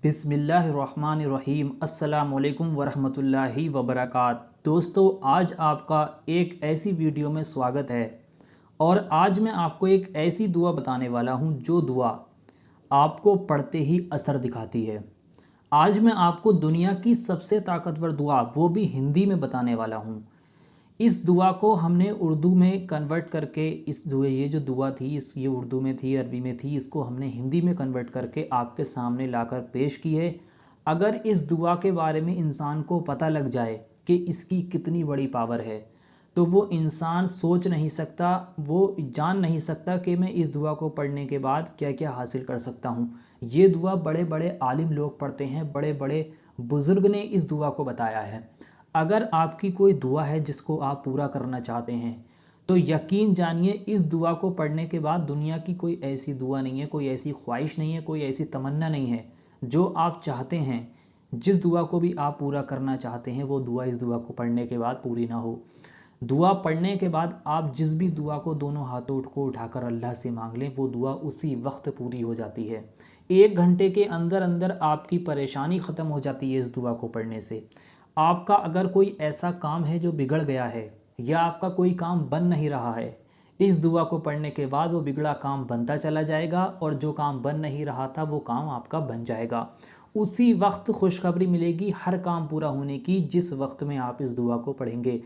बिस्मिल्लाहिर्रहमानिर्रहीम अस्सलामुअलैकुम वरहमतुल्लाहि वबरकात। दोस्तों, आज आपका एक ऐसी वीडियो में स्वागत है और आज मैं आपको एक ऐसी दुआ बताने वाला हूं जो दुआ आपको पढ़ते ही असर दिखाती है। आज मैं आपको दुनिया की सबसे ताकतवर दुआ वो भी हिंदी में बताने वाला हूं। इस दुआ को हमने उर्दू में कन्वर्ट करके इस दुआ ये जो दुआ थी ये उर्दू में थी, अरबी में थी, इसको हमने हिंदी में कन्वर्ट करके आपके सामने लाकर पेश की है। अगर इस दुआ के बारे में इंसान को पता लग जाए कि इसकी कितनी बड़ी पावर है तो वो इंसान सोच नहीं सकता, वो जान नहीं सकता कि मैं इस दुआ को पढ़ने के बाद क्या क्या हासिल कर सकता हूँ। ये दुआ बड़े बड़े आलिम लोग पढ़ते हैं, बड़े बड़े बुज़ुर्ग ने इस दुआ को बताया है। अगर आपकी कोई दुआ है जिसको आप पूरा करना चाहते हैं तो यकीन जानिए इस दुआ को पढ़ने के बाद दुनिया की कोई ऐसी दुआ नहीं है, कोई ऐसी ख्वाहिश नहीं है, कोई ऐसी तमन्ना नहीं है जो आप चाहते हैं, जिस दुआ को भी आप पूरा करना चाहते हैं वो दुआ इस दुआ को पढ़ने के बाद पूरी ना हो। दुआ पढ़ने के बाद आप जिस भी दुआ को दोनों हाथों को उठाकर अल्लाह से मांग लें वो दुआ उसी वक्त पूरी हो जाती है। 1 घंटे के अंदर अंदर आपकी परेशानी ख़त्म हो जाती है इस दुआ को पढ़ने से। आपका अगर कोई ऐसा काम है जो बिगड़ गया है या आपका कोई काम बन नहीं रहा है, इस दुआ को पढ़ने के बाद वो बिगड़ा काम बनता चला जाएगा और जो काम बन नहीं रहा था वो काम आपका बन जाएगा। उसी वक्त खुशखबरी मिलेगी हर काम पूरा होने की जिस वक्त में आप इस दुआ को पढ़ेंगे।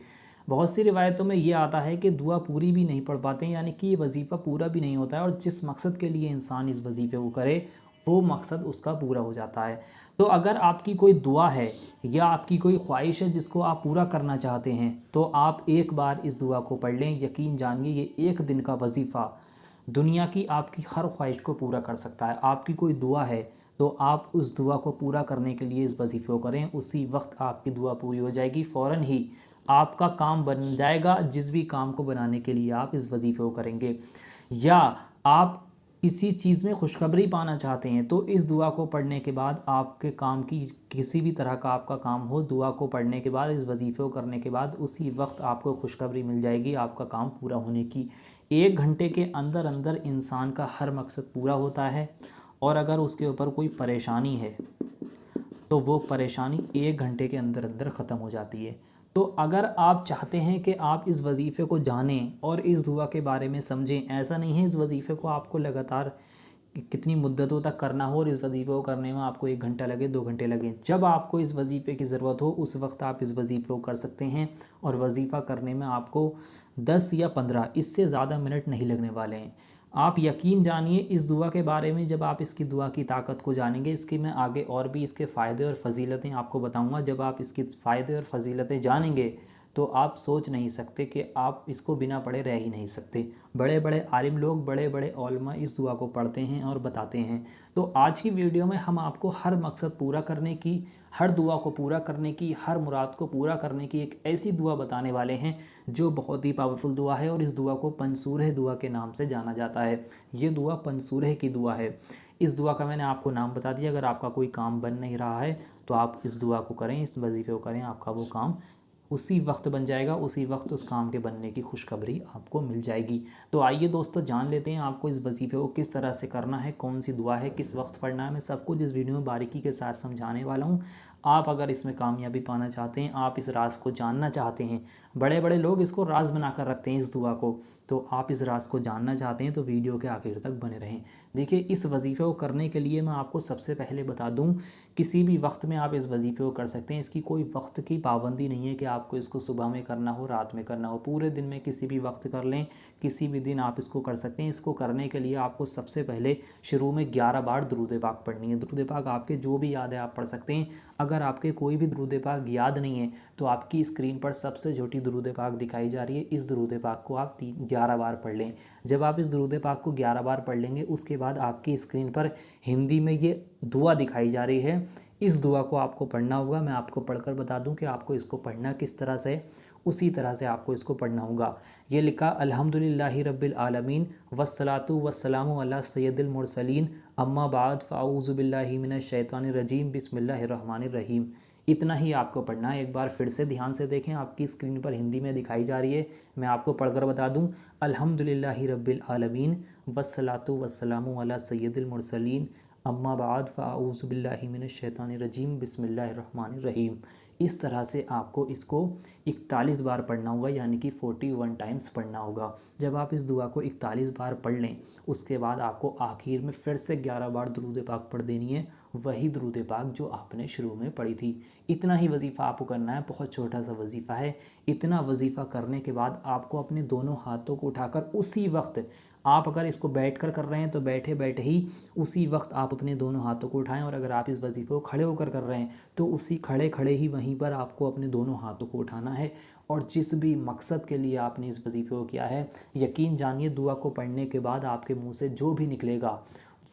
बहुत सी रिवायतों में ये आता है कि दुआ पूरी भी नहीं पढ़ पाते हैं, यानी कि ये वजीफ़ा पूरा भी नहीं होता है और जिस मकसद के लिए इंसान इस वजीफ़े को करे वो मकसद उसका पूरा हो जाता है। तो अगर आपकी कोई दुआ है या आपकी कोई ख्वाहिश है जिसको आप पूरा करना चाहते हैं तो आप एक बार इस दुआ को पढ़ लें। यकीन जानिए ये 1 दिन का वजीफ़ा दुनिया की आपकी हर ख्वाहिश को पूरा कर सकता है। आपकी कोई दुआ है तो आप उस दुआ को पूरा करने के लिए इस वजीफ़े को करें, उसी वक्त आपकी दुआ पूरी हो जाएगी। फ़ौरन ही आपका काम बन जाएगा जिस भी काम को बनाने के लिए आप इस वजीफ़े को करेंगे। या आप किसी चीज़ में खुशखबरी पाना चाहते हैं तो इस दुआ को पढ़ने के बाद आपके काम की किसी भी तरह का आपका काम हो, दुआ को पढ़ने के बाद इस वजीफ़े को करने के बाद उसी वक्त आपको खुशखबरी मिल जाएगी आपका काम पूरा होने की। 1 घंटे के अंदर अंदर इंसान का हर मकसद पूरा होता है और अगर उसके ऊपर कोई परेशानी है तो वो परेशानी 1 घंटे के अंदर अंदर ख़त्म हो जाती है। तो अगर आप चाहते हैं कि आप इस वजीफ़े को जानें और इस दुआ के बारे में समझें, ऐसा नहीं है इस वजीफ़े को आपको लगातार कितनी मुद्दतों तक करना हो और इस वजीफ़े को करने में आपको 1 घंटा लगे, 2 घंटे लगे। जब आपको इस वजीफ़े की ज़रूरत हो उस वक्त आप इस वजीफ़े को कर सकते हैं और वजीफ़ा करने में आपको 10 या 15 इससे ज़्यादा मिनट नहीं लगने वाले हैं। आप यकीन जानिए इस दुआ के बारे में जब आप इसकी दुआ की ताकत को जानेंगे, इसकी मैं आगे और भी इसके फ़ायदे और फ़जीलतें आपको बताऊंगा। जब आप इसकी फ़ायदे और फ़जीलतें जानेंगे तो आप सोच नहीं सकते कि आप इसको बिना पढ़े रह ही नहीं सकते। बड़े बड़े आलिम लोग, बड़े बड़े उलमा इस दुआ को पढ़ते हैं और बताते हैं। तो आज की वीडियो में हम आपको हर मकसद पूरा करने की, हर दुआ को पूरा करने की, हर मुराद को पूरा करने की एक ऐसी दुआ बताने वाले हैं जो बहुत ही पावरफुल दुआ है और इस दुआ को पंसूरह दुआ के नाम से जाना जाता है। ये दुआ पंसूरह की दुआ है। इस दुआ का मैंने आपको नाम बता दिया। अगर आपका कोई काम बन नहीं रहा है तो आप इस दुआ को करें, इस वजीफ़े को करें, आपका वो काम उसी वक्त बन जाएगा, उसी वक्त उस काम के बनने की खुशखबरी आपको मिल जाएगी। तो आइए दोस्तों जान लेते हैं आपको इस वजीफ़े को किस तरह से करना है, कौन सी दुआ है, किस वक्त पढ़ना है। मैं सब कुछ इस वीडियो में बारीकी के साथ समझाने वाला हूँ। आप अगर इसमें कामयाबी पाना चाहते हैं, आप इस राज को जानना चाहते हैं, बड़े बड़े लोग इसको राज बनाकर रखते हैं इस दुआ को, तो आप इस राज को जानना चाहते हैं तो वीडियो के आखिर तक बने रहें। देखिए, इस वजीफ़े को करने के लिए मैं आपको सबसे पहले बता दूं, किसी भी वक्त में आप इस वजीफ़े को कर सकते हैं। इसकी कोई वक्त की पाबंदी नहीं है कि आपको इसको सुबह में करना हो, रात में करना हो। पूरे दिन में किसी भी वक्त कर लें, किसी भी दिन आप इसको कर सकते हैं। इसको करने के लिए आपको सबसे पहले शुरू में 11 बार दुरूद पाक पढ़नी है। दुरूद पाक आपके जो भी याद है आप पढ़ सकते हैं। अगर आपके कोई भी दुरूद पाक याद नहीं है तो आपकी स्क्रीन पर सबसे छोटी दुरूद पाक दिखाई जा रही है, इस दुरूद पाक को आप 11 बार पढ़ लें। जब आप इस दुरूद पाक को 11 बार पढ़ लेंगे उसके बाद आपकी स्क्रीन पर हिंदी में ये दुआ दिखाई जा रही है। इस दुआ को आपको पढ़ना होगा। मैं आपको पढ़कर बता दूं कि आपको इसको पढ़ना किस तरह से, उसी तरह से आपको इसको पढ़ना होगा। ये लिखा अल्हम्दुलिल्लाहि रब्बिल आलमीन वस्सलातु वस्सलामु अला सय्यदिल मुरसलीन अम्मा बाद फ़ाऊज़ु बिल्लाहि मिनश शैतानिर रजीम बिस्मिल्लाहिर रहमानिर रहीम। इतना ही आपको पढ़ना है। एक बार फिर से ध्यान से देखें, आपकी स्क्रीन पर हिंदी में दिखाई जा रही है। मैं आपको पढ़कर बता दूं, अल्हम्दुलिल्लाहि रब्बिल आलमीन वस्सलातु वस्सलामु अला सय्यदिल मुरसलीन अम्मा बाद फ़ाऊज़ु बिल्लाहि मिनश शैतानिर रजीम बिस्मिल्लाहिर रहमानिर रहीम। इस तरह से आपको इसको 41 बार पढ़ना होगा, यानी कि 41 टाइम्स पढ़ना होगा। जब आप इस दुआ को 41 बार पढ़ लें, उसके बाद आपको आखिर में फिर से 11 बार दुरूद पाक पढ़ देनी है, वही दुरूद पाक जो आपने शुरू में पढ़ी थी। इतना ही वजीफ़ा आपको करना है, बहुत छोटा सा वजीफ़ा है। इतना वजीफ़ा करने के बाद आपको अपने दोनों हाथों को उठाकर उसी वक्त, आप अगर इसको बैठकर कर रहे हैं तो बैठे बैठे ही उसी वक्त आप अपने दोनों हाथों को उठाएं, और अगर आप इस वजीफ़े को खड़े होकर कर रहे हैं तो उसी खड़े खड़े ही वहीं पर आपको अपने दोनों हाथों को उठाना है। और जिस भी मकसद के लिए आपने इस वजीफ़े को किया है, यकीन जानिए दुआ को पढ़ने के बाद आपके मुंह से जो भी निकलेगा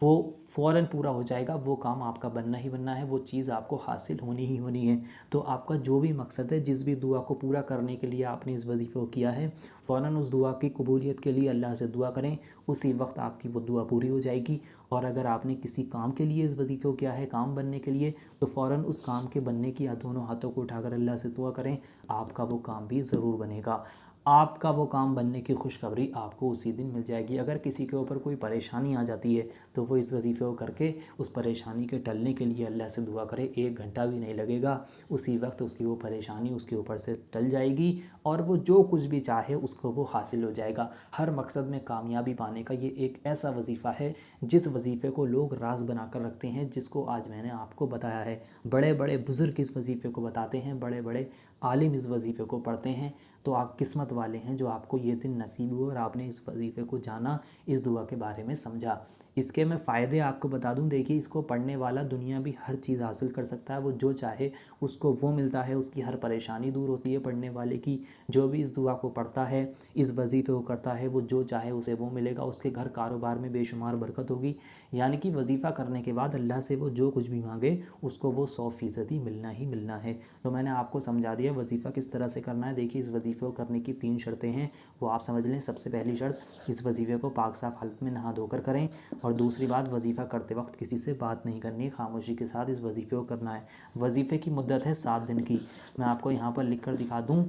वो फ़ौरन पूरा हो जाएगा। वो काम आपका बनना ही बनना है, वो चीज़ आपको हासिल होनी ही होनी है। तो आपका जो भी मकसद है, जिस भी दुआ को पूरा करने के लिए आपने इस वजीफ़े को किया है, फ़ौरन उस दुआ की कबूलियत के लिए अल्लाह से दुआ करें, उसी वक्त आपकी वो दुआ पूरी हो जाएगी। और अगर आपने किसी काम के लिए इस वजीफ़े को किया है, काम बनने के लिए, तो फ़ौरन उस काम के बनने की दोनों हाथों को उठाकर अल्लाह से दुआ करें, आपका वो काम भी ज़रूर बनेगा। आपका वो काम बनने की खुशखबरी आपको उसी दिन मिल जाएगी। अगर किसी के ऊपर कोई परेशानी आ जाती है तो वो इस वजीफ़े को करके उस परेशानी के टलने के लिए अल्लाह से दुआ करे, 1 घंटा भी नहीं लगेगा, उसी वक्त उसकी वो परेशानी उसके ऊपर से टल जाएगी और वो जो कुछ भी चाहे उसको वो हासिल हो जाएगा। हर मकसद में कामयाबी पाने का ये एक ऐसा वजीफ़ा है जिस वजीफ़े को लोग राज बना कर रखते हैं, जिसको आज मैंने आपको बताया है। बड़े बड़े बुज़ुर्ग इस वजीफ़े को बताते हैं, बड़े बड़े आलिम इस वजीफ़े को पढ़ते हैं। तो आप किस्मत वाले हैं जो आपको ये दिन नसीब हुआ और आपने इस वजीफ़े को जाना, इस दुआ के बारे में समझा। इसके मैं फ़ायदे आपको बता दूं, देखिए इसको पढ़ने वाला दुनिया भी हर चीज़ हासिल कर सकता है, वो जो चाहे उसको वो मिलता है, उसकी हर परेशानी दूर होती है पढ़ने वाले की। जो भी इस दुआ को पढ़ता है, इस वजीफ़े को करता है, वो जो चाहे उसे वो मिलेगा, उसके घर कारोबार में बेशुमार बरकत होगी। यानी कि वजीफ़ा करने के बाद अल्लाह से वो जो कुछ भी मांगे उसको वो 100% मिलना ही मिलना है। तो मैंने आपको समझा दिया वजीफ़ा किस तरह से करना है। देखिए इस वजीफ़े को करने की 3 शर्तें हैं, वो आप समझ लें। सबसे पहली शर्त, इस वजीफ़े को पाक साफ़ हालत में नहा धोकर करें। और दूसरी बात, वजीफ़ा करते वक्त किसी से बात नहीं करनी, खामोशी के साथ इस वजीफ़े को करना है। वजीफ़े की मुद्दत है 7 दिन की, मैं आपको यहाँ पर लिख कर दिखा दूँ।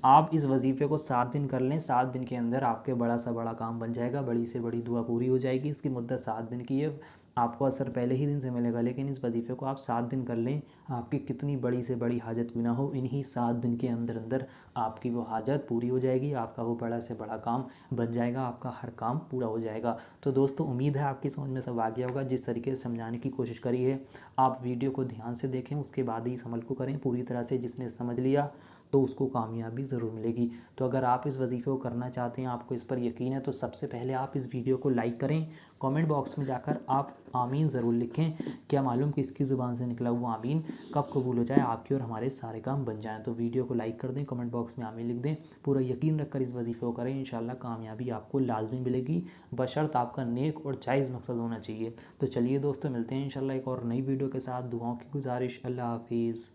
आप इस वजीफ़े को 7 दिन कर लें, 7 दिन के अंदर आपके बड़ा सा बड़ा काम बन जाएगा, बड़ी से बड़ी दुआ पूरी हो जाएगी। इसकी मुद्दत 7 दिन की है, आपको असर पहले ही दिन से मिलेगा, लेकिन इस वजीफ़े को आप 7 दिन कर लें, आपकी कितनी बड़ी से बड़ी हाजत क्यों ना हो, इन्हीं 7 दिन के अंदर अंदर आपकी वो हाजत पूरी हो जाएगी, आपका वो बड़ा से बड़ा काम बन जाएगा, आपका हर काम पूरा हो जाएगा। तो दोस्तों उम्मीद है आपकी समझ में सब आ गया होगा। जिस तरीके से समझाने की कोशिश करी है, आप वीडियो को ध्यान से देखें, उसके बाद ही इस अमल को करें पूरी तरह से। जिसने समझ लिया तो उसको कामयाबी ज़रूर मिलेगी। तो अगर आप इस वजीफ़े को करना चाहते हैं, आपको इस पर यकीन है, तो सबसे पहले आप इस वीडियो को लाइक करें। कमेंट बॉक्स में जाकर आप आमीन ज़रूर लिखें, क्या मालूम किसकी ज़ुबान से निकला हुआ आमीन कब कबूल हो जाए, आपके और हमारे सारे काम बन जाएँ। तो वीडियो को लाइक कर दें, कमेंट बॉक्स में आमीन लिख दें, पूरा यकीन रखकर इस वजीफ़े को करें, इंशाल्लाह कामयाबी आपको लाजमी मिलेगी, बशर्त आपका नेक और जायज़ मकसद होना चाहिए। तो चलिए दोस्तों, मिलते हैं इंशाल्लाह एक और नई वीडियो के साथ। दुआओं की गुजारिश, अल्लाह हाफिज़।